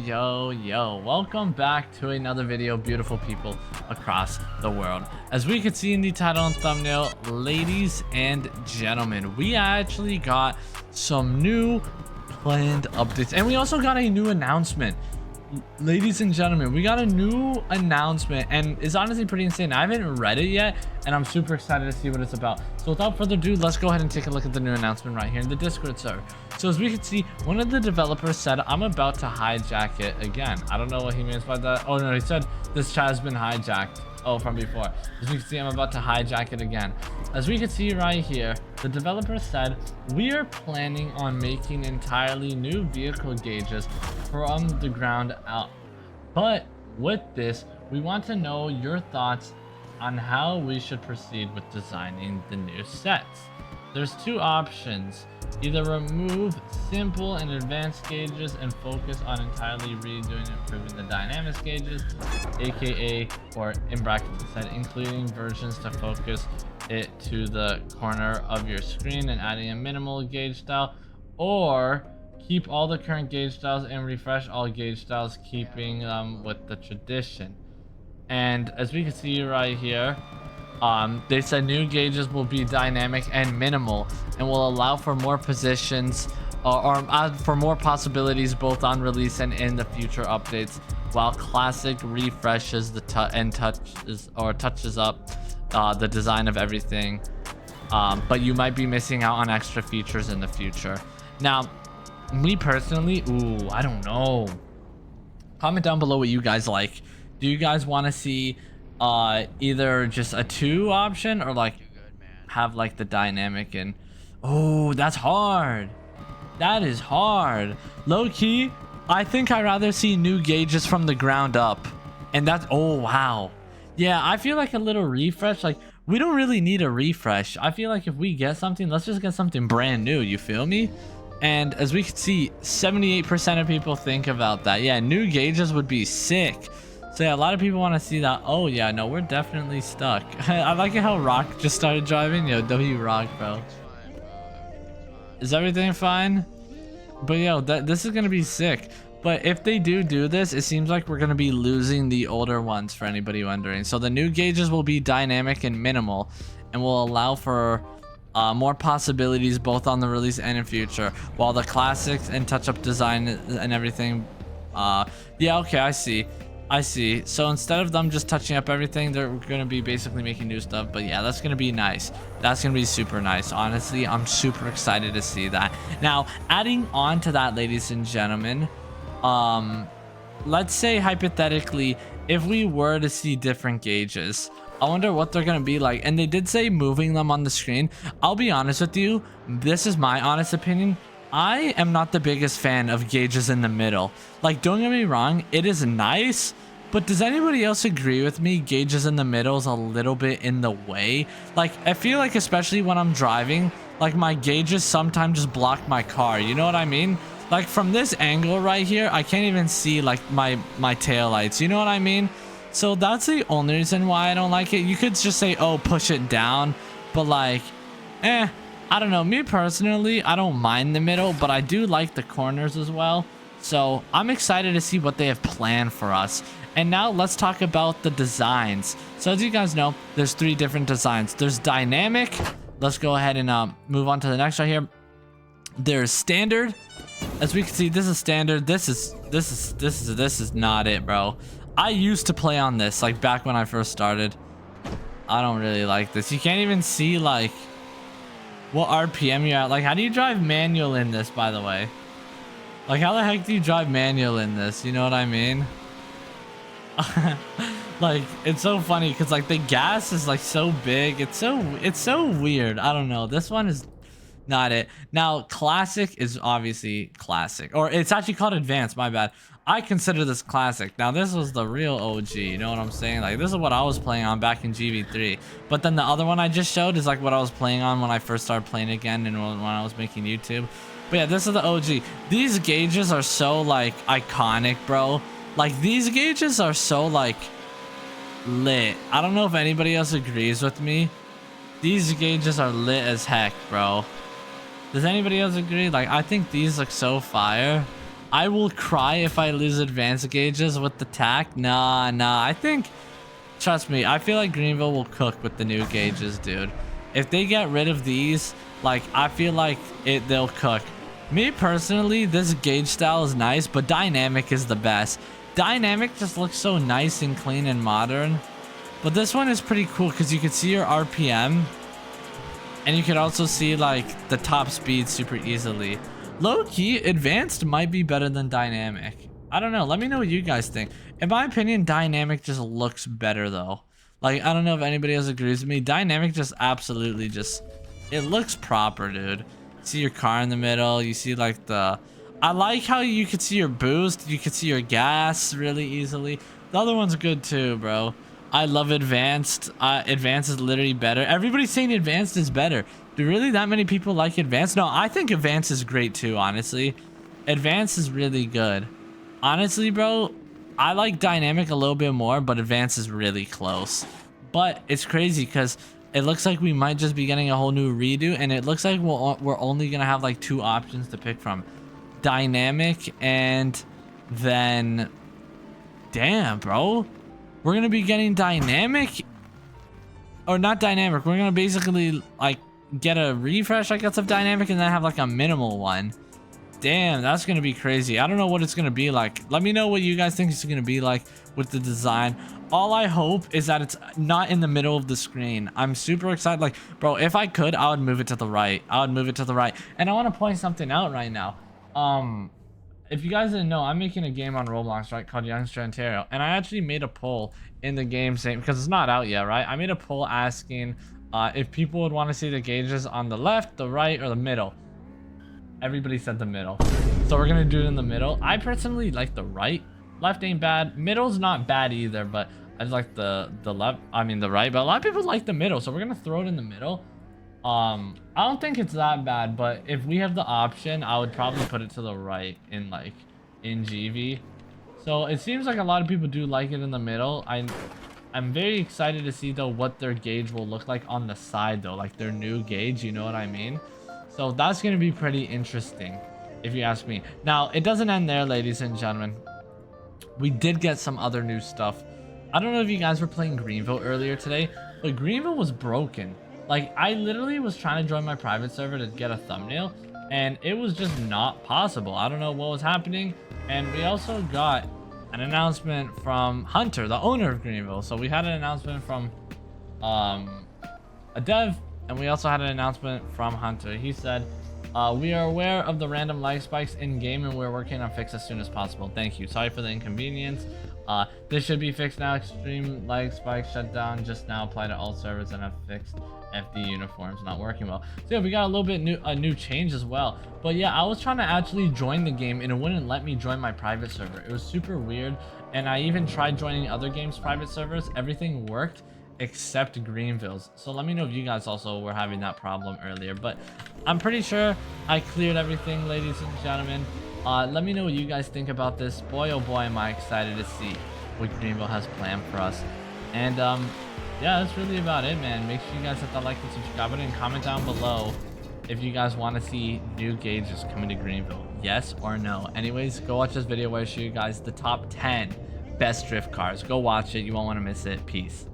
Yo, welcome back to another video, beautiful people across the world. As we can see in the title and thumbnail, ladies and gentlemen, we actually got some new planned updates, and we also got a new announcement. Ladies and gentlemen, we got a new announcement, and it's honestly pretty insane. I haven't read it yet, and I'm super excited to see what it's about. So without further ado, let's go ahead and take a look at the new announcement right here in the Discord server. So as we can see, one of the developers said, I'm about to hijack it again. I don't know what he means by that. Oh no, he said this chat has been hijacked. Oh, from before. As we can see, I'm about to hijack it again. As we can see right here, the developer said, we are planning on making entirely new vehicle gauges from the ground out. But with this, we want to know your thoughts on how we should proceed with designing the new sets. There's two options. Either remove simple and advanced gauges and focus on entirely redoing and improving the dynamics gauges, aka, or in brackets it said, including versions to focus it to the corner of your screen and adding a minimal gauge style, or keep all the current gauge styles and refresh all gauge styles, keeping them with the tradition. And as we can see right here, they said new gauges will be dynamic and minimal and will allow for more positions or for more possibilities both on release and in the future updates, while classic refreshes the touches up the design of everything, but you might be missing out on extra features in the future. Now, me personally, I don't know. Comment down below what you guys like. Do you guys want to see either just a 2 option, or like have like the dynamic? And that's hard. That is hard. Low key, I think I'd rather see new gauges from the ground up. And that's wow. Yeah, I feel like a little refresh, like we don't really need a refresh. I feel like if we get something, let's just get something brand new, you feel me? And as we can see, 78% of people think about that. Yeah, new gauges would be sick. So yeah, a lot of people want to see that. Oh yeah, no, we're definitely stuck. I like it how Rock just started driving. Yo, W Rock, bro. Is everything fine? But yo, this is gonna be sick. But if they do this, it seems like we're gonna be losing the older ones, for anybody wondering. So the new gauges will be dynamic and minimal, and will allow for more possibilities both on the release and in future, while the classics and touch-up design and everything. Yeah, okay, I see. So instead of them just touching up everything, they're going to be basically making new stuff. But yeah, that's going to be nice. That's going to be super nice. Honestly, I'm super excited to see that. Now, adding on to that, ladies and gentlemen, let's say hypothetically, if we were to see different gauges, I wonder what they're going to be like. And they did say moving them on the screen. I'll be honest with you. This is my honest opinion. I am not the biggest fan of gauges in the middle. Like, don't get me wrong, it is nice, but does anybody else agree with me? Gauges in the middle is a little bit in the way. Like, I feel like especially when I'm driving, like my gauges sometimes just block my car. You know what I mean? Like from this angle right here, I can't even see like my tail lights. You know what I mean? So that's the only reason why I don't like it. You could just say, oh, push it down, but like, I don't know. Me personally, I don't mind the middle, but I do like the corners as well. So I'm excited to see what they have planned for us. And now let's talk about the designs. So as you guys know, there's 3 different designs. There's dynamic. Let's go ahead and move on to the next right here. There's standard. As we can see, this is standard. This is not it, bro. I used to play on this like back when I first started. I don't really like this. You can't even see like what RPM you're at. Like, how do you drive manual in this, by the way? Like, how the heck do you drive manual in this? You know what I mean? Like, it's so funny because like the gas is like so big. It's so weird. I don't know. This one is not it. Now, classic is obviously classic, or it's actually called advanced. My bad. I consider this classic. Now, this was the real OG. You know what I'm saying? Like, this is what I was playing on back in GV3. But then the other one I just showed is like what I was playing on when I first started playing again and when I was making YouTube. But yeah, this is the OG. These gauges are so like iconic, bro. Like, these gauges are so like lit. I don't know if anybody else agrees with me. These gauges are lit as heck, bro. Does anybody else agree? Like, I think these look so fire. I will cry if I lose advanced gauges with the tack. Nah, I think, trust me, I feel like Greenville will cook with the new gauges, dude. If they get rid of these, like, I feel like they'll cook. Me personally, this gauge style is nice, but dynamic is the best. Dynamic just looks so nice and clean and modern. But this one is pretty cool because you can see your RPM. And you can also see like the top speed super easily. Low key, advanced might be better than dynamic. I don't know. Let me know what you guys think. In my opinion, dynamic just looks better though. Like, I don't know if anybody else agrees with me. Dynamic just absolutely just, it looks proper, dude. See your car in the middle. You see like the, I like how you can see your boost. You can see your gas really easily. The other one's good too, bro. I love advanced. Advanced is literally better. Everybody's saying advanced is better. Do really that many people like advanced? No, I think advanced is great too, honestly. Advanced is really good. Honestly, bro, I like dynamic a little bit more, but advanced is really close. But it's crazy because it looks like we might just be getting a whole new redo, and it looks like we're only gonna have like 2 options to pick from. Dynamic and then, damn, bro. We're gonna be getting dynamic, or not dynamic. We're gonna basically like get a refresh, I guess, of dynamic, and then have like a minimal one. Damn, that's gonna be crazy. I don't know what it's gonna be like. Let me know what you guys think it's gonna be like with the design. All I hope is that it's not in the middle of the screen. I'm super excited. Like, bro, if I could, I would move it to the right. I would move it to the right. And I want to point something out right now. If you guys didn't know, I'm making a game on Roblox, right, called Youngster Ontario, and I actually made a poll in the game saying, because it's not out yet, right? I made a poll asking if people would want to see the gauges on the left, the right, or the middle. Everybody said the middle, so we're gonna do it in the middle. I personally like the right. Left ain't bad. Middle's not bad either, but I just like the left. I mean the right, but a lot of people like the middle, so we're gonna throw it in the middle. I don't think it's that bad, but if we have the option, I would probably put it to the right in like in GV. So it seems like a lot of people do like it in the middle. I'm very excited to see though what their gauge will look like on the side though, like their new gauge, you know what I mean? So that's gonna be pretty interesting if you ask me. Now it doesn't end there, ladies and gentlemen. We did get some other new stuff. I don't know if you guys were playing Greenville earlier today, but Greenville was broken. Like, I literally was trying to join my private server to get a thumbnail, and it was just not possible. I don't know what was happening. And we also got an announcement from Hunter, the owner of Greenville. So we had an announcement from a dev, and we also had an announcement from Hunter. He said, we are aware of the random lag spikes in game, and we're working on fix as soon as possible. Thank you. Sorry for the inconvenience. This should be fixed now. Extreme lag spikes shut down just now. Apply to all servers and have fixed. FD uniforms not working well. So yeah, we got a little bit new change as well. But yeah, I was trying to actually join the game and it wouldn't let me join my private server. It was super weird, and I even tried joining other games private servers. Everything worked except Greenville's. So let me know if you guys also were having that problem earlier, but I'm pretty sure I cleared everything, ladies and gentlemen. Let me know what you guys think about this. Boy oh boy am I excited to see what Greenville has planned for us. And yeah, that's really about it, man. Make sure you guys hit that like and subscribe button and comment down below if you guys want to see new gauges coming to Greenville. Yes or no? Anyways, go watch this video where I show you guys the top 10 best drift cars. Go watch it. You won't want to miss it. Peace.